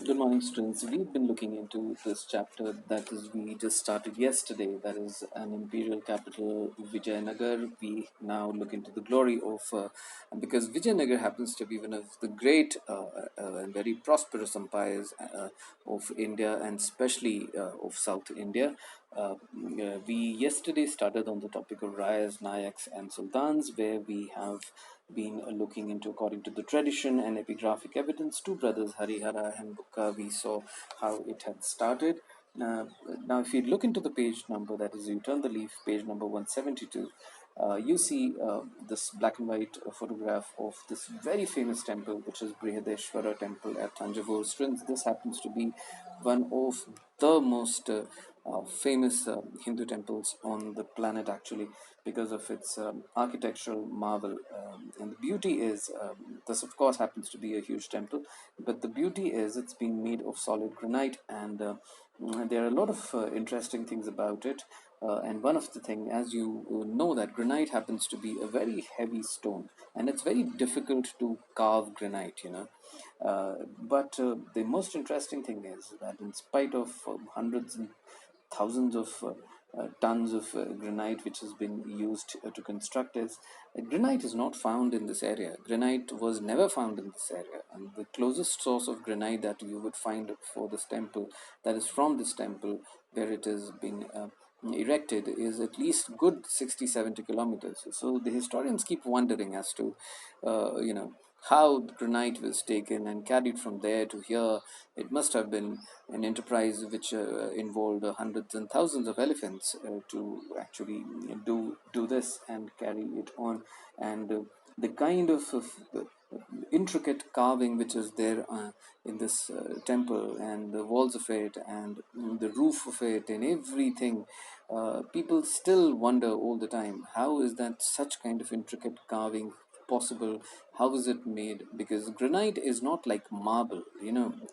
Good morning, students. We've been looking into this chapter that is we just started yesterday. That is an imperial capital, Vijayanagar. We now look into the glory of because Vijayanagar happens to be one of the great and very prosperous empires of India, and especially of South India. We yesterday started on the topic of Rayas, Nayaks, and Sultans, where we have been looking into, according to the tradition and epigraphic evidence, two brothers, Harihara and Bukka. We saw how it had started. Now, if you look into the page number, that is, you turn the leaf, page number 172, you see this black and white photograph of this very famous temple, which is Brihadeshwara temple at Tanjavur. Students, this happens to be one of the most famous Hindu temples on the planet, actually, because of its architectural marvel. And the beauty is, this of course happens to be a huge temple, but the beauty is it's been made of solid granite, and there are a lot of interesting things about it. And one of the thing, as you know, that granite happens to be a very heavy stone, and it's very difficult to carve granite, but the most interesting thing is that in spite of hundreds and thousands of tons of granite which has been used to construct this. Granite is not found in this area. Granite was never found in this area, and the closest source of granite that you would find for this temple, that is from this temple where it has been erected, is at least good 60 70 kilometers. So the historians keep wondering as to how the granite was taken and carried from there to here. It must have been an enterprise which involved hundreds and thousands of elephants to actually do this and carry it on. And the kind of intricate carving which is there in this temple, and the walls of it, and the roof of it, and everything, people still wonder all the time, how is that such kind of intricate carving possible? How is it made? Because granite is not like marble.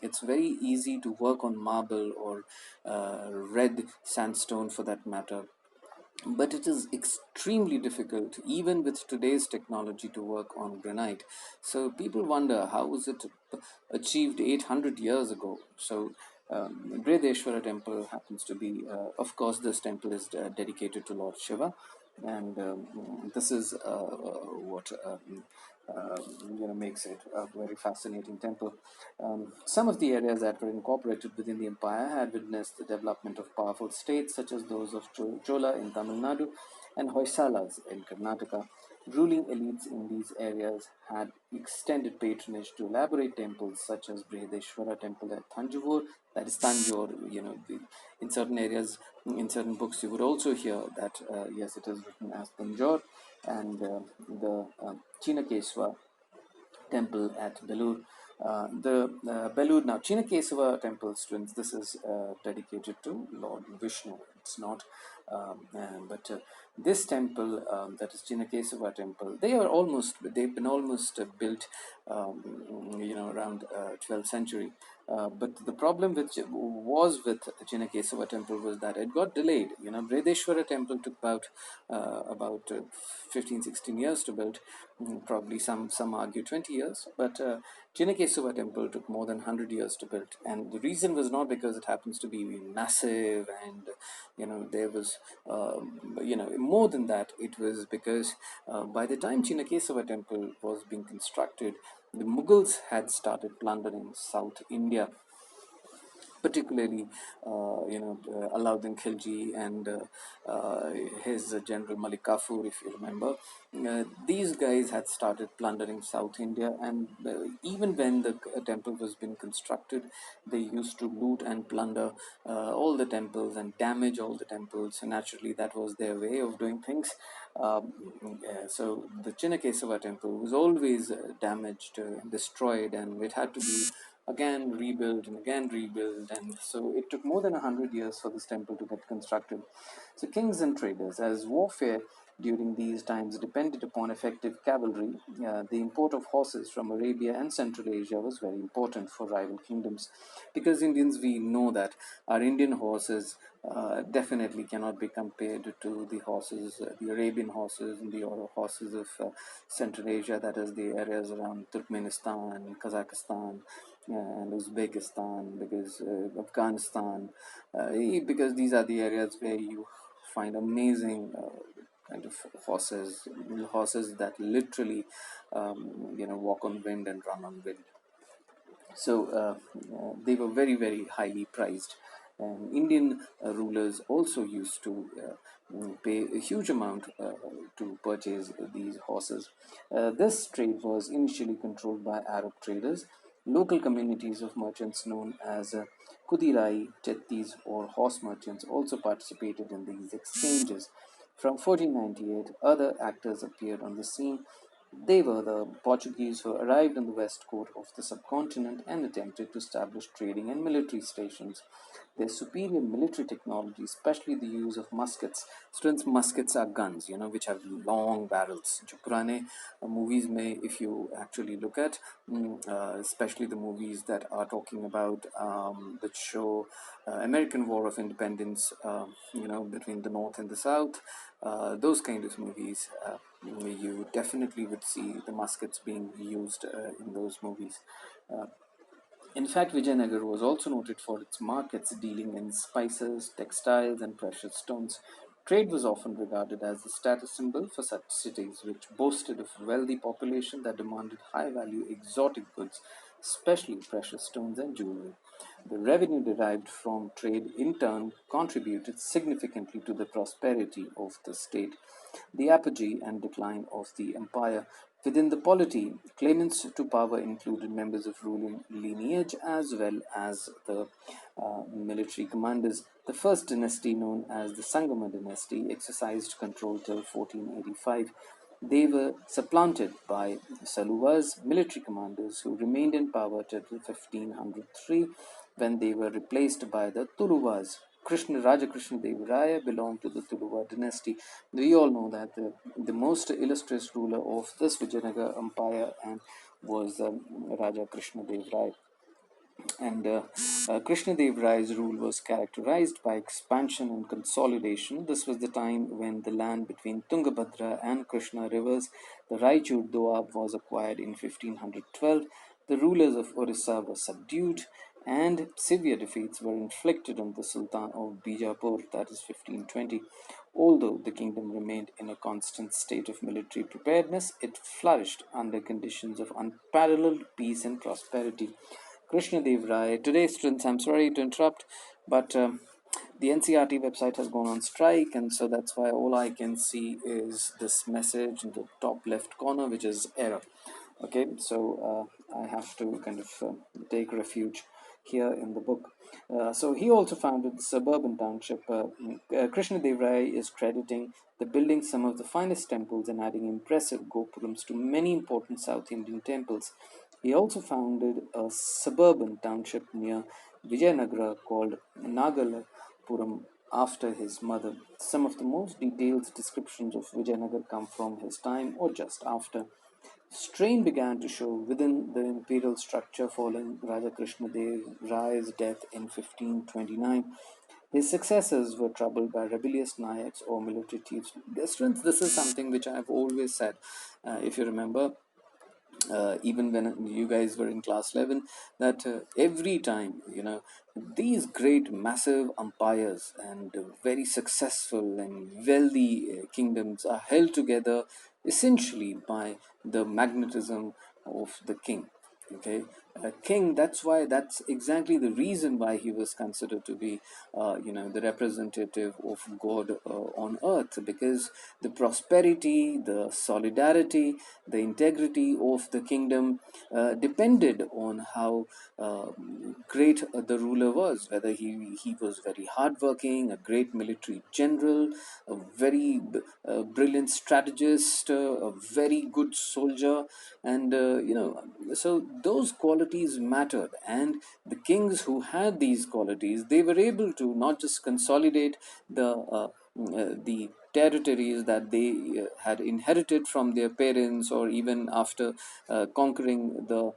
It's very easy to work on marble or red sandstone for that matter, but it is extremely difficult even with today's technology to work on granite. So people wonder, how was it achieved 800 years ago? So Brihadeshwara temple happens to be, of course, this temple is dedicated to Lord Shiva, and this is what makes it a very fascinating temple. Some of the areas that were incorporated within the empire had witnessed the development of powerful states such as those of Chola in Tamil Nadu and Hoysalas in Karnataka. Ruling elites in these areas had extended patronage to elaborate temples such as Brihadeshwara temple at Thanjavur, that is Tanjore. In certain areas, in certain books, you would also hear that, yes, it is written as Tanjore, and the Chinakeswa temple at Belur. The Belur, now Chinakesava temple, students, this is dedicated to Lord Vishnu. It's not, but this temple, that is Chinakesava temple, they've been almost built, around 12th century. But the problem with the Chinakesava temple was that it got delayed. Bredeshwara temple took about 15, 16 years to build. Probably some argue 20 years, but Chinakesava temple took more than 100 years to build. And the reason was not because it happens to be massive, and there was more than that. It was because by the time Chinakesava temple was being constructed, the Mughals had started plundering South India, particularly Alauddin Khilji and his general Malik Kafur, if you remember. These guys had started plundering South India, and even when the temple was being constructed, they used to loot and plunder all the temples and damage all the temples. So naturally, that was their way of doing things. So the Chinnakesava temple was always damaged and destroyed, and it had to be again rebuilt and again rebuilt, and so it took more than 100 years for this temple to get constructed. So kings and traders, as warfare during these times depended upon effective cavalry, the import of horses from Arabia and Central Asia was very important for rival kingdoms, because Indians, we know that our Indian horses definitely cannot be compared to the horses, the Arabian horses and the horses of Central Asia, that is the areas around Turkmenistan, Kazakhstan, and Uzbekistan, because Afghanistan, because these are the areas where you find amazing kind of horses that literally, walk on wind and run on wind. So they were very, very highly priced. And Indian rulers also used to pay a huge amount to purchase these horses. This trade was initially controlled by Arab traders. Local communities of merchants known as Kudirai, Chettis, or horse merchants also participated in these exchanges. From 1498, other actors appeared on the scene. They were the Portuguese who arrived on the west coast of the subcontinent and attempted to establish trading and military stations. Their superior military technology, especially the use of muskets. Students, muskets are guns, which have long barrels. जो पुराने movies में, if you actually look at, especially the movies that are talking about that show American War of Independence, between the North and the South, those kind of movies, you definitely would see the muskets being used in those movies. Uh, in fact, Vijayanagar was also noted for its markets dealing in spices, textiles, and precious stones. Trade was often regarded as a status symbol for such cities, which boasted of a wealthy population that demanded high value exotic goods, especially precious stones and jewelry. The revenue derived from trade in turn contributed significantly to the prosperity of the state. The apogee and decline of the empire. Within the polity, claimants to power included members of ruling lineage as well as the military commanders. The first dynasty, known as the Sangama dynasty, exercised control till 1485. They were supplanted by Saluva's military commanders, who remained in power till 1503, when they were replaced by the Tuluvas. Raja Krishna Dev Raya belonged to the Tuluva dynasty. We all know that the most illustrious ruler of this Vijayanagar empire and was Raja Krishna Dev Raya. And Krishnadev Rai's rule was characterized by expansion and consolidation. This was the time when the land between Tungabhadra and Krishna rivers, the Raichur Doab, was acquired in 1512. The rulers of Orissa were subdued, and severe defeats were inflicted on the Sultan of Bijapur, that is 1520. Although the kingdom remained in a constant state of military preparedness, it flourished under conditions of unparalleled peace and prosperity. Krishna Dev Rai. Today, students, I'm sorry to interrupt, but the NCRT website has gone on strike, and so that's why all I can see is this message in the top left corner, which is error. Okay, so I have to kind of take refuge here in the book. So he also founded the suburban township. Krishna Dev Rai is crediting the building some of the finest temples and adding impressive gopurams to many important South Indian temples. He also founded a suburban township near Vijayanagar called Nagalapuram after his mother. Some of the most detailed descriptions of Vijayanagar come from his time or just after. Strain began to show within the imperial structure following Raja Krishna Dev Rai's death in 1529. His successors were troubled by rebellious Nayaks or military chiefs. Students, this is something which I have always said. If you remember, even when you guys were in class 11, that every time, these great massive empires and very successful and wealthy kingdoms are held together essentially by the magnetism of the king. Okay, a king, that's exactly the reason why he was considered to be the representative of God on earth, because the prosperity, the solidarity, the integrity of the kingdom depended on how great the ruler was, whether he was very hardworking, a great military general, a very brilliant strategist, a very good soldier, and so those qualities mattered. And the kings who had these qualities, they were able to not just consolidate the territories that they had inherited from their parents, or even after conquering the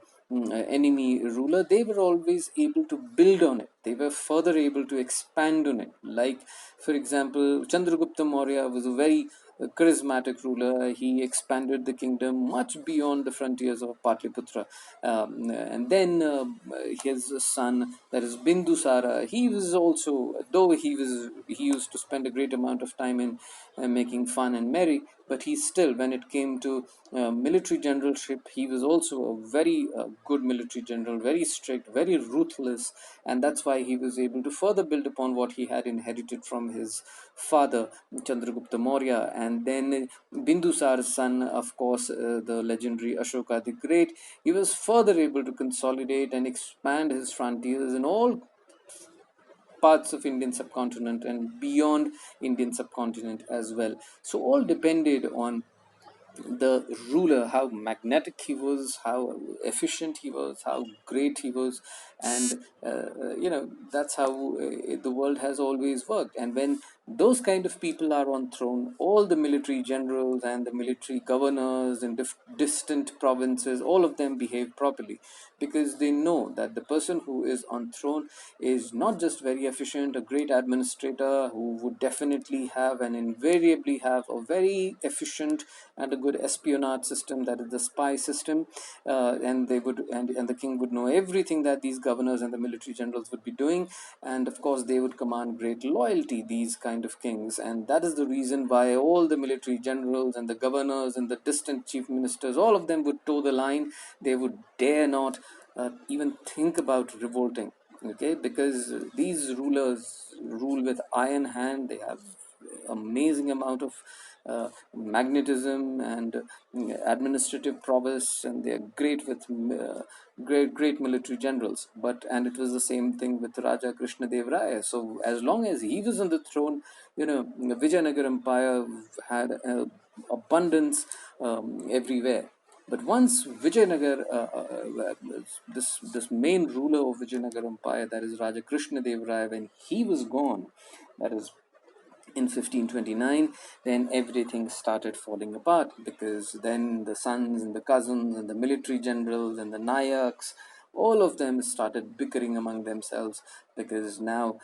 enemy ruler, they were always able to build on it. They were further able to expand on it. Like, for example, Chandragupta Maurya was a very a charismatic ruler. He expanded the kingdom much beyond the frontiers of Patliputra. And then his son, that is Bindusara, he was also, though he used to spend a great amount of time in making fun and merry, but he still, when it came to military generalship, he was also a very good military general, very strict, very ruthless, and that's why he was able to further build upon what he had inherited from his father, Chandragupta Maurya. And then Bindusar's son, of course, the legendary Ashoka the Great, he was further able to consolidate and expand his frontiers in all parts of Indian subcontinent and beyond Indian subcontinent as well. So all depended on the ruler, how magnetic he was, how efficient he was, how great he was. And that's how the world has always worked. And when those kind of people are on throne, all the military generals and the military governors in distant provinces, all of them behave properly, because they know that the person who is on throne is not just very efficient, a great administrator who would definitely have and invariably have a very efficient and a good espionage system, that is the spy system. And they would and the king would know everything that these governors and the military generals would be doing. And of course they would command great loyalty, these kind of kings. And that is the reason why all the military generals and the governors and the distant chief ministers, all of them would toe the line. They would dare not even think about revolting, okay, because these rulers rule with iron hand. They have amazing amount of magnetism and administrative prowess, and they are great with great military generals. But and it was the same thing with Raja Krishna Dev Raya. So as long as he was on the throne, the Vijayanagar Empire had abundance everywhere. But once Vijayanagar, this main ruler of Vijayanagar Empire, that is Raja Krishna Dev Raya, when he was gone, that is in 1529, then everything started falling apart, because then the sons and the cousins and the military generals and the Nayaks, all of them started bickering among themselves, because now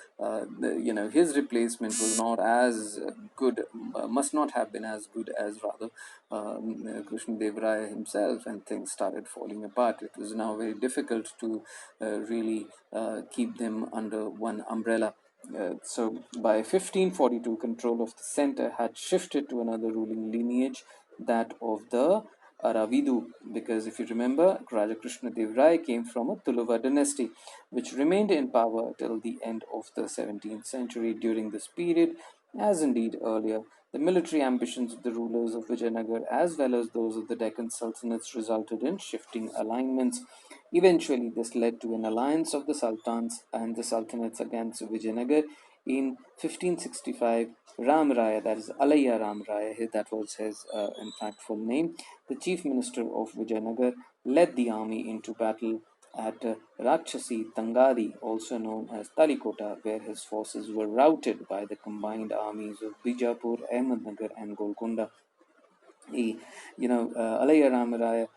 his replacement was not as good, must not have been as good as rather Krishna Dev Raya himself, and things started falling apart. It was now very difficult to really keep them under one umbrella. So by 1542, control of the center had shifted to another ruling lineage, that of the Aravidu, because if you remember, Raja Krishna Dev Rai came from a Tuluva dynasty, which remained in power till the end of the 17th century. During this period, as indeed earlier, the military ambitions of the rulers of Vijayanagar as well as those of the Deccan Sultanates resulted in shifting alignments. Eventually, this led to an alliance of the Sultans and the Sultanates against Vijayanagar. In 1565, Ram Raya, that is Alayya Ram Raya, that was his in fact full name, the chief minister of Vijayanagar, led the army into battle at Rakshasi Tangadi, also known as Talikota, where his forces were routed by the combined armies of Bijapur, Ahmednagar, and Golconda. Alayya Ram Raya